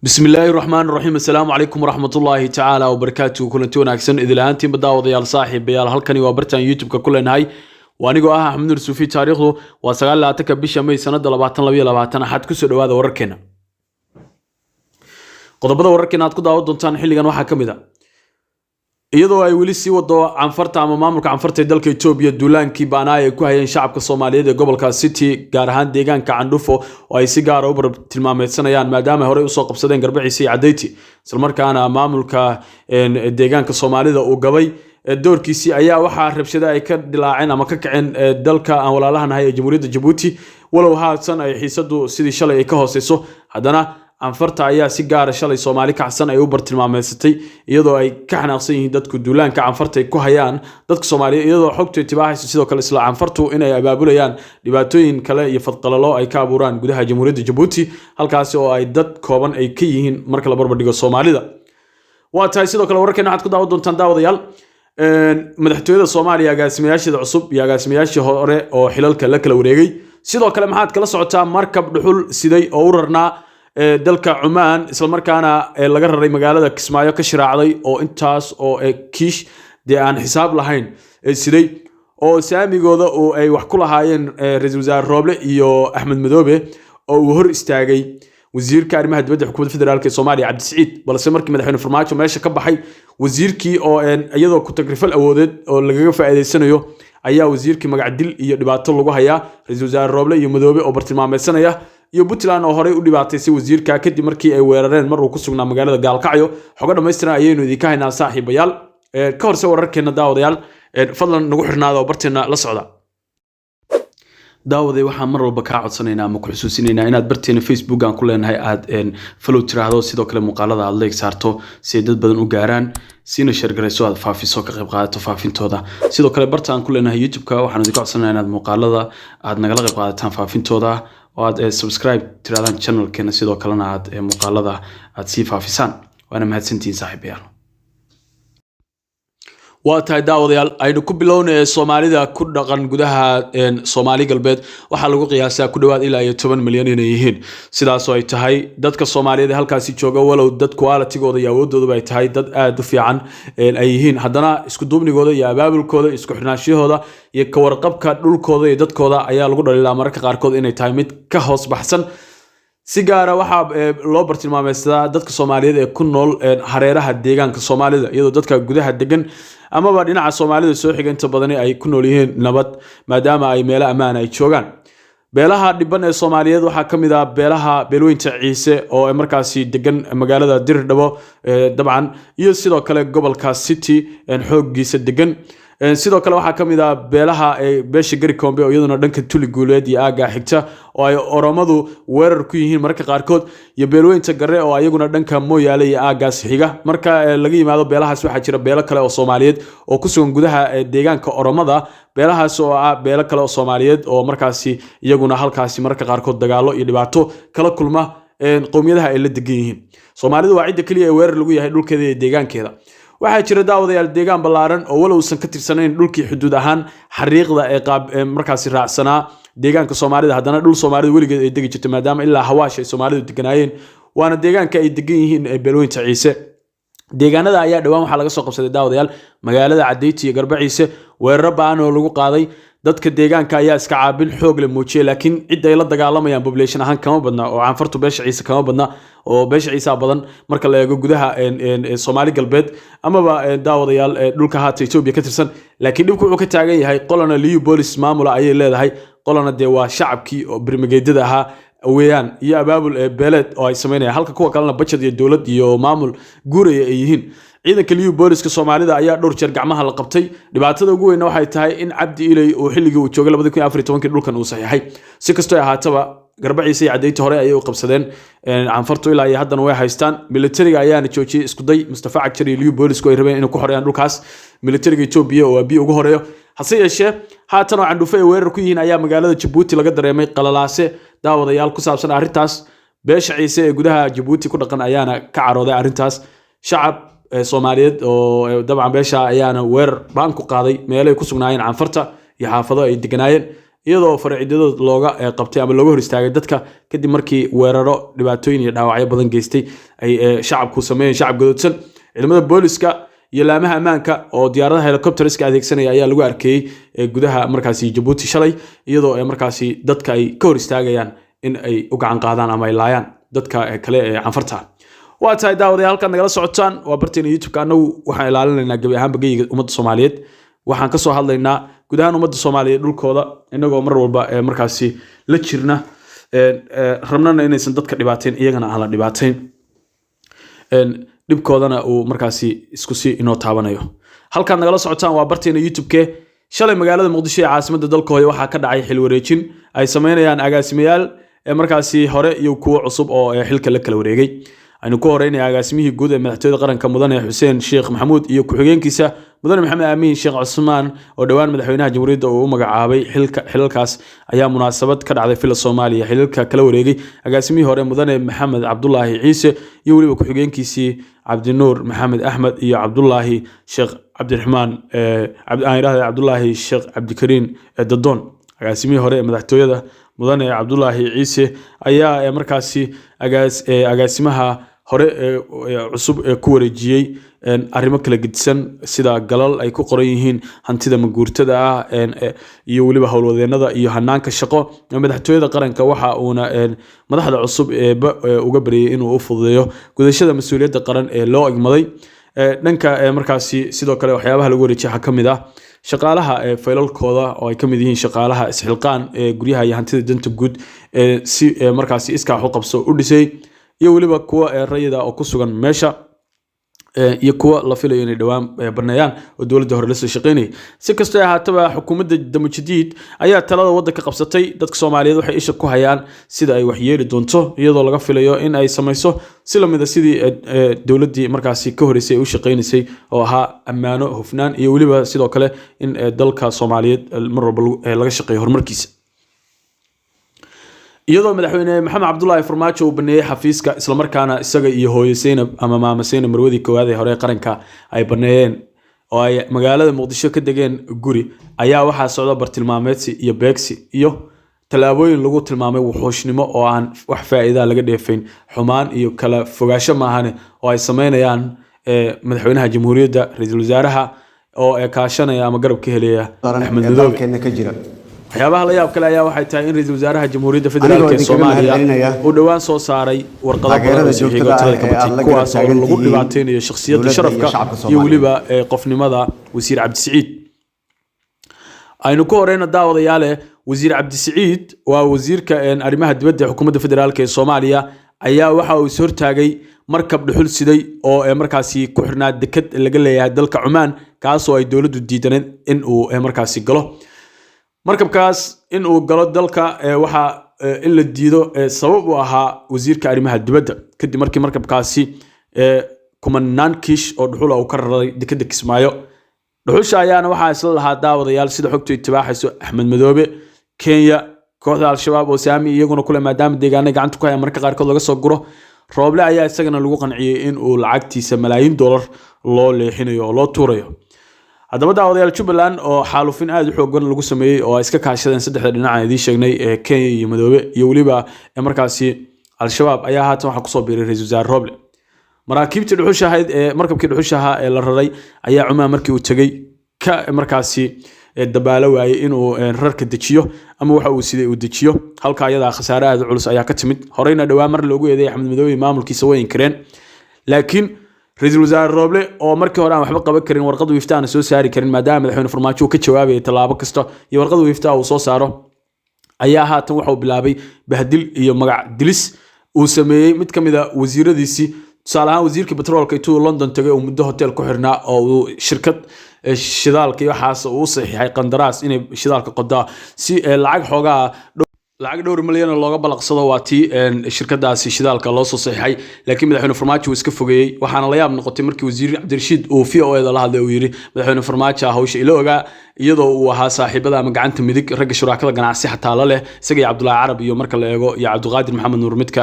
بسم الله الرحمن الرحيم السلام عليكم ورحمة الله تعالى وبركاته كلنتي wanaagsan idilaantii badawadayaal saaxiibayaal halkani waa bartan YouTube-ka kuleenahay waanigu Axmed Nur Suufi taariikhdu waa 9 bisha May sanada 2022 xad ku soo dhawaada wararkeena qodobada wararkeena aad ku daawan doontaan xilligan waxa kamid ah iyadoo ay wali sii wado canfarta ama maamulka canfarta dalka Itoobiya duulaankii baanaay ay ku hayeen shacabka Soomaaliyeed ee gobolka City gaar ahaan deegaanka Candufo oo ay si gaar ah u tilmaamaysanayaan maadaama hore u soo qabsadeen Garbaciisa Cadayti isla markaana maamulka deegaanka Soomaalida uu gabay doorkiisii ayaa waxa rabshada ay ka dilaaceen ama ka kaceen dalka aan walaalahanahay ee Jamhuuriyadda Djibouti walow haatan ay xiisadu sidii shalay ay ka hooseyso haddana canfarta ayaa si gaar ah shalay Soomaali kacsan ay u bartilmaameysatay iyadoo ay ka xanaaqsan yihiin dadku duulaanka canfarta ay ku hayaan dadka Soomaaliyeed iyadoo xogta tibaaxaysa sidoo kale isla canfartu inay abaabulayaan dhibaatooyin kale iyo fadqalalo ay ka abuuraan gudaha Jamhuuriyadda Djibouti halkaas oo ay dad kooban ay ka yihiin marka la barbar dhigo Soomaalida waa tahay sidoo kale wararkeena waxaad ku daawan doontaan daawadayaal madaxtooyada Soomaaliya agaasimayaasha cusub iyo agaasimayaasha hore oo xilalka la kala wareegay sidoo kale maxaad kala socotaa markab dhuxul siday oo u rarnaa dalka Oman isla markaana laga raray magaalada Kismaayo ka shiraacday oo intaas oo kiish aan xisaab lahayn siday oo saamigooda oo ay wax ku lahaayeen ra'iisul wasaare Roble iyo Axmed Madoobe oo uu hor istaagay wasiirka arrimaha dibadda xukuumadda federaalka Soomaaliya Cabdi Saciid balse markii madaxweyne Farmaajo meesha ka baxay wasiirkii oo iyadoo ku tagrifal awoodeed oo lagaga faa'iideysanayo ayaa wasiirkii magac dil iyo dhibaato lagu hayaa ra'iisul wasaare Roble iyo Madoobe oo bartilmaameedsanaya iyo Puntland oo horey u dhibaataysay wasiirka kadib markii ay weerareen mar uu ku sugnaa magaalada Gaalkacyo xogo dhameystiran ayaynu idin ka haynaa saaxiibayaal ka horse wararkeena daawadayaal fadlan nagu xirnaada oo barteena la socda daawaday waxaan mar walba ka codsanaynaa ama ku xusuusinaynaa inaad barteena Facebook aan ku leenahay aad follow tiraahdo sidoo kale muuqaalada aad like saarto si dad badan u gaaraan sina share gareyso aad faafiso ka qayb qaadato faafintooda sidoo kale barta aan ku leenahay YouTube-ka waxaan idin ka codsanaynaa inaad muuqaalada aad nagala qayb qaadataan faafintooda oo aad subscribe tiraadaan channel-keena sidoo kalena aad muuqaalada aad si faafisaan waana mahadsantiin saaxiibayaal waa tahay daawadayaal aynu ku bilownay Soomaalida ku dhaqan gudaha Soomaali galbeed waxa lagu qiyaasaa ku dhawaad ilaa 10 milyan inay yihiin sidaas oo ay tahay dadka Soomaaliyeed halkaasi jooga walow dad quality-gooda iyo awoodooda ay tahay dad aad u fiican ay yihiin haddana isku duubnigooda iyo abaabulkooda isku xirnaanshahooda iyo ka warqabka dhulkooda iyo dadkooda ayaa lagu dhalilaa mararka qaarkood inay tahay mid ka hoos baxsan si gaar ah waxa loo bartilmaameystaa dadka Soomaaliyeed ee ku nool hareeraha deegaanka Soomaalida iyadoo dadka gudaha degan amaba dhinaca Soomaalida soo xiganta badan ay ku nool yihiin nabad maadaama ay meel ammaan ay joogaan beelaha dhiban ee Soomaaliyeed waxa kamid ah beelaha beelweynta Ciise oo markaasi degan magaalada Dirdhabo dabcan iyo sidoo kale gobolka City xooggiisa degan sidoo kale waxa kamid ah beelaha beesha Garikombe oo iyaduna dhanka Tuli Guuleed iyo aaga xigta oo ay Oromadu weerar ku yihiin marka qaarkood iyo beelweynta Garre oo ayaguna dhanka Mooyaale iyo aagaas xiga marka laga yimaado beelahaas waxa jira beelo kale oo Soomaaliyeed oo ku sugan gudaha deegaanka Oromada beelahaas oo ah beelo kale oo Soomaaliyeed oo markaasi iyaguna halkaasi marka qaarkood dagaalo iyo dhibaato kala kulma qowmiyadaha ay la degan yihiin Soomaalidu waa cid kaliya ee weerar lagu yahay dhulkeeda iyo deegaankeeda waxa jira daawadayaal deegaan ballaaran oo walowsan ka tirsanayn dhulkii xuduud ahaan xariiqda ee qaab markaasi raacsanaa deegaanka Soomaalida haddana dhul Soomaalida weligeed ay degi jirtay maadaama ilaa Hawaash ay Soomaalidu deganaayeen waana deegaanka ay degan yihiin beelweynta Ciise deegaanada ayaa dhawaan waxa laga soo qabsaday daawadayaal magaalada Cadayti iyo Garbaciisa weerar baan oo lagu qaaday dadka deegaanka ayaa iska caabin xoog leh muujiyay laakiin cid ay la dagaalamayaan population ahaan kama badna oo canfartu beesha Ciise kama badna oo beesha Ciise badan marka la eego gudaha Soomaali galbeed amaba daawadayaal dhulka haata Itoobiya ka tirsan laakiin dhibku wuxuu ka taagan yahay qolana liyu police maamula ayay leedahay qolana de waa shacabkii oo birmigeedada ahaa weeyaan iyo abaabul beeled oo ay sameynayaan halka kuwa kalena budget iyo dawlad iyo maamul guuraya ay yihiin ciidanka liyu booliska Soomaalida ayaa dhowr jeer gacmaha la qabtay dhibaatada ugu weyn waxay tahay in Cabdi Ilay oo xilligii uu joogay 2014 dhulkan uu saxiixay si kastoo ay ahaataba Garbaciisa iyo Cadayti hore ayay u qabsadeen canfartu ilaa ay haddana way haystaan militariga ayaana joojiyay isku day Mustafa Cagjar iyo liyu boolisku ay rabeen inay ku xoreeyaan dhulkaas militariga Itoobiya oo abi ugu horeeyo hase yeeshee haatan oo Candufo ay weerar ku yihiin ayaa magaalada Djibouti laga dareemay qalalaase daawadayaal ku saabsan arrintaas beesha Ciise ee gudaha Djibouti ku dhaqan ayaana ka carooday arrintaas shacab Soomaaliyeed oo dabcan beesha ayaana weerar baan ku qaaday meelay ku sugnaayeen canfarta iyo xaafado ay deganaayeen iyadoo farciidadood looga qabtay ama looga hor istaagay dadka kadib markii weeraro dhibaatooyin iyo dhaawacyo badan geystay ay shacabku sameeyeen shacab gadoodsan ciidamada booliska iyo laamaha ammaanka oo diyaaradaha helicopterska adeegsanaya ayaa lagu arkayay gudaha markaasi Djibouti shalay iyadoo markaasi dadka ay ka hor istaagayaan in ay u gacan qaadaan ama ay laayaan dadka kale ee canfarta waa tahay daawadayaal halkan nagala socotaan waa barteena YouTube-ka anagu waxaan ilaalinaynaa gabi ahaan bagayga ummadda Soomaaliyeed waxaan ka soo hadlaynaa gudahaan ummadda Soomaaliyeed dhulkooda inagoo mar walba markaasi la jirna rabnana inaysan dadka dhibaateen iyagana aan la dhibaateen dibkoodana uu markaasi isku si inoo taabanayo halkan nagala socotaan waa barteena YouTube-ke shalay magaalada Muqdisho ee caasimadda dalka hooyo waxaa ka dhacay xil wareejin ay sameynayaan agaasimayaal markaasi hore iyo kuwa cusub oo xilka la kala wareegay aynu ku horeynay agaasimihii guud ee madaxtooyada qaranka mudane Xuseen Sheekh Maxamuud iyo ku-xigeenkiisa mudane Maxamed Amiin Sheekh Cusmaan oo dhawaan madaxweynaha jamhuuriyadda uu magacaabay xilalkaas ayaa munaasabad ka dhacday fila Soomaaliya xilka kala wareegay agaasimihii hore mudane Maxamed Cabdullaahi Ciise iyo waliba ku-xigeenkiisii Cabdinuur Maxamed Axmed iyo Cabdullaahi Sheekh Cabdiraxmaan Cabdullaahi Sheekh Cabdikariin Dadoon agaasimihii hore ee madaxtooyada mudane Cabdullaahi Ciise ayaa markaasi agaasimaha hore cusub ku wareejiyay arrimo kala gedisan sida galal ay ku qoran yihiin hantida maguurtada ah iyo waliba howlwadeenada iyo hanaanka shaqo madaxtooyada qaranka waxa uuna madaxda cusub uga bariyay inuu u fududeeyo gudashada mas'uuliyadda qaran ee loo igmaday dhanka markaasi sidoo kale waxyaabaha lagu wareejiyay waxa kamid ah shaqaalaha faylalkooda oo ay kamid yihiin shaqaalaha isxilqaan guryaha iyo hantida danta guud si markaasi iska wax u qabso u dhisay iyo waliba kuwa rayida oo ku sugan meesha iyo kuwa la filayo inay dhawaan barnaayaan oo dawladda hore la soo shaqeynay si kastoo ay ahaataba xukuumadda Damujadiid ayaa talada waddanka qabsatay dadka Soomaaliyeed waxay isha ku hayaan sida ay wax yeeli doonto iyadoo laga filayo in ay samayso si lamida sidii dawladdii markaasi ka horeysay u shaqeynaysay oo ahaa ammaano hufnaan iyo waliba sidoo kale in dalka Soomaaliyeed mar walba laga shaqeeyo horumarkiisa iyadoo madaxweyne Maxamed Cabdullaahi Farmaajo uu baneeyay xafiiska isla markaana isaga iyo hooyo Zeynab ama maama Zeynab marwadii koowaad ee hore qaranka ay baneeyeen oo ay magaalada Muqdisho ka degeen guri ayaa waxaa socda bartilmaameedsi iyo beegsi iyo talaabooyin lagu tilmaamay wuxuushnimo oo aan wax faa'iido laga dheefayn xumaan iyo kala fogaasho maahane oo ay sameynayaan madaxweynaha jamhuuriyadda ra'iisul wasaaraha oo kaashanaya ama garab ka helaya Axmed Madoobe waxyaabaha la yaab kale ayaa waxay tahay in ra'iisul wasaaraha jamhuuriyadda federaalka Soomaaliya uu dhawaan soo saaray warqado badan oo xiigootada ka batay kuwaas oo lagu dhibaateynayo shakhsiyadda sharafka iyo waliba qofnimada wasiir Cabdisiciid aynu ku horeyna daawadayaal wasiir Cabdisiciid waa wasiirka arrimaha dibadda xukuumadda federaalka ee Soomaaliya ayaa waxa uu soo hortaagay markab dhuxul siday oo markaasi ku xirnaa dekad laga leeyahay dalka Cumaan kaas oo ay dawladdu diidaneen in uu markaasi galo markabkaas in uu galo dalka waxa in la diido sabab u ahaa wasiirka arrimaha dibadda kadib markii markabkaasi kumanaan kiish oo dhuxul uu ka raray dekada Kismaayo dhuxusha ayaana waxa isla lahaa daawadayaal sida xogtu itibaaxayso Axmed Madoobe Kenya kooxda al-shabaab oo saami iyaguna kula maadaama deegaanada gacanta ku haya marka qaarkood laga soo guro rooble ayaa isagana lagu qanciyay in uu lacagtiisa malaayiin dollar loo leexinayo oo loo tuurayo haddaba daawadayaal Jubbaland oo xaalufin aad u xooggan lagu sameeyay oo iska kaashadeen saddexda dhinac ee sheegnay Kenya iyo Madoobe iyo waliba markaasi al-shabaab ayaa haatan waxa ku soo biiray ra'iisul wasaare Roble maraakiibtii dhuxusha ahayd markabkii dhuxusha ahaa ee la raray ayaa Cumaan markii uu tagay ka markaasi dabaalo waayay inuu rarka dejiyo ama waxa uu sidii uu dejiyo halka ayada khasaare aad u culus ayaa ka timid horeyna dhawaan mar loogu eeday Axmed Madoobe maamulkiisa way inkareen laakiin ra'iisul wasaare Roble oo markii hore aan waxba qaban karin warqad uu iftaan soo saari karin maadaama madaxweyne Farmaajo ka jawaabay talaabo kasta iyo warqad uu iftaan uu soo saaro ayaa haatan waxa uu bilaabay bahdil iyo magac dilis uu sameeyay mid kamid ah wasiiradiisii tusaalahaan wasiirka petroolka intuu London tagay oo muddo hotel ku xirnaa oo shirkad shidaalka iyo waxaas uu saxiixay qandaraas inay shidaalka qodaa si lacag xoogaa lacag dhowr milyan looga balaqsado waa tii shirkadaasi shidaalka loo soo saxiixay laakiin madaxweyne Farmaajo uu iska fogeeyay waxaana la yaab noqotay markii wasiir Cabdirashiid uu VOA la hadlay uu yiri madaxweyne Farmaajo hawsha ila ogaa iyadoo uu ahaa saaxiibada ama gacanta midig ragga shuraakada ganacsi xataa la leh isaga iyo Cabdullaahi Carab iyo marka la eego iyo Cabdiqaadir Maxamed Nuur midka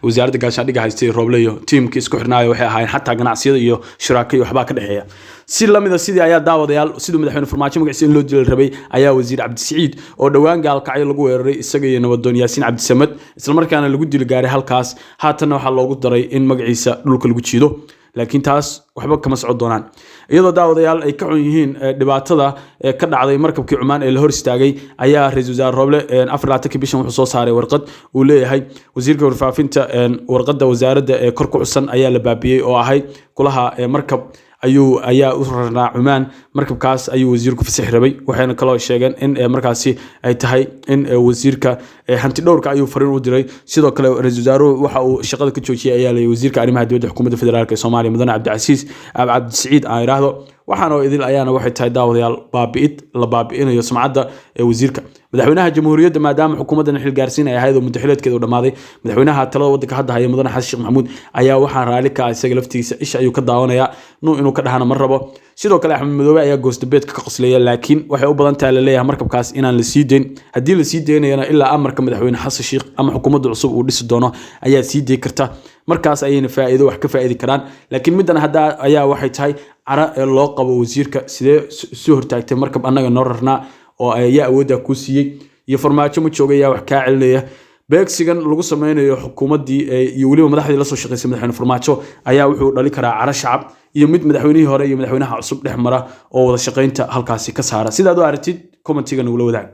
wasaaradda gaashaandhigga haystay Rooble iyo teamkii isku xirnaayo waxay ahaayeen xataa ganacsiyada iyo shuraakada waxba ka dhaxeeya si lamida sidii ayaa daawadayaal sidoo madaxweyne farmaajo magaciisa in loo dilay rabay ayaa wasiir Cabdi Saciid oo dhawaan gaalkacay lagu weeraray isaga iyo nabadoon Yaasiin Cabdi Samad isla markaana lagu dili gaaray halkaas haatan waxa loogu daray in magaciisa dhulka lagu jiido laakiin taas waxba kama socon doonaan iyadoo daawadayaal ay ka xun yihiin dhibaatada ka dhacday markabkii Cumaan ee la hor istaagay ayaa ra'iisul wasaare Rooble 24 bishan wuxuu soo saaray warqad uu leeyahay wasiirka warfaafinta warqadda wasaaradda ee kor ku xusan ayaa la baabiyay oo ahay kulaha markab ayaa u rarnaa Cumaan markabkaas ayuu wasiirku fasax rabay waxayna kaloo sheegeen in markaasi ay tahay in wasiirka hanti dhowrka ayuu fariin u diray sidoo kale ra'iisul wasaaruhu waxa uu shaqada ka joojiyay ayaa leeyahay wasiirka arrimaha dibadda xukuumadda federaalka ee Soomaaliya Mudane Cabdi Saciid aan iraahdo waxaana idil ayaana waxay tahay daawadayaal la baabi'inayo sumcadda wasiirka madaxweynaha jamhuuriyadda maadaama xukuumaddan xil gaarsiin ay ahayd oo muddaxileedkeedu dhamaaday madaxweynaha talada waddanka hadda haya Mudane Xasan Sheekh Maxamuud ayaa waxaan raali ka isaga laftiisa isha ayuu ka daawanayaa inuu ka dhaxana mar rabo sidoo kale Axmed Madoobe ayaa goosdabeedka ka qoslaya laakiin waxay u badan tahay la leeyahay markabkaas inaan la sii deyn haddii la sii deynayana ilaa amarka madaxweyne Xasan Sheekh ama xukuumadda cusub uu dhisi doono ayaa sii deey karta markaas ayayna faa'iido wax ka faa'iidi karaan laakiin middan hadda ayaa waxay tahay cara loo qabo wasiirka sidee soo hortaagtay markab annaga noo rarnaa oo ayaa awoodda ku siiyay iyo farmaajo ma joogaya wax ka celinaya beegsigan lagu sameynayo xukuumaddii iyo waliba madaxdii la soo shaqeysay madaxweyne farmaajo ayaa wuxuu dhali karaa cara shacab iyo mid madaxweynihii hore iyo madaxweynaha cusub dhex mara oo wada shaqeynta halkaasi ka saara sidaad u aragtid commentiga nagula wadaag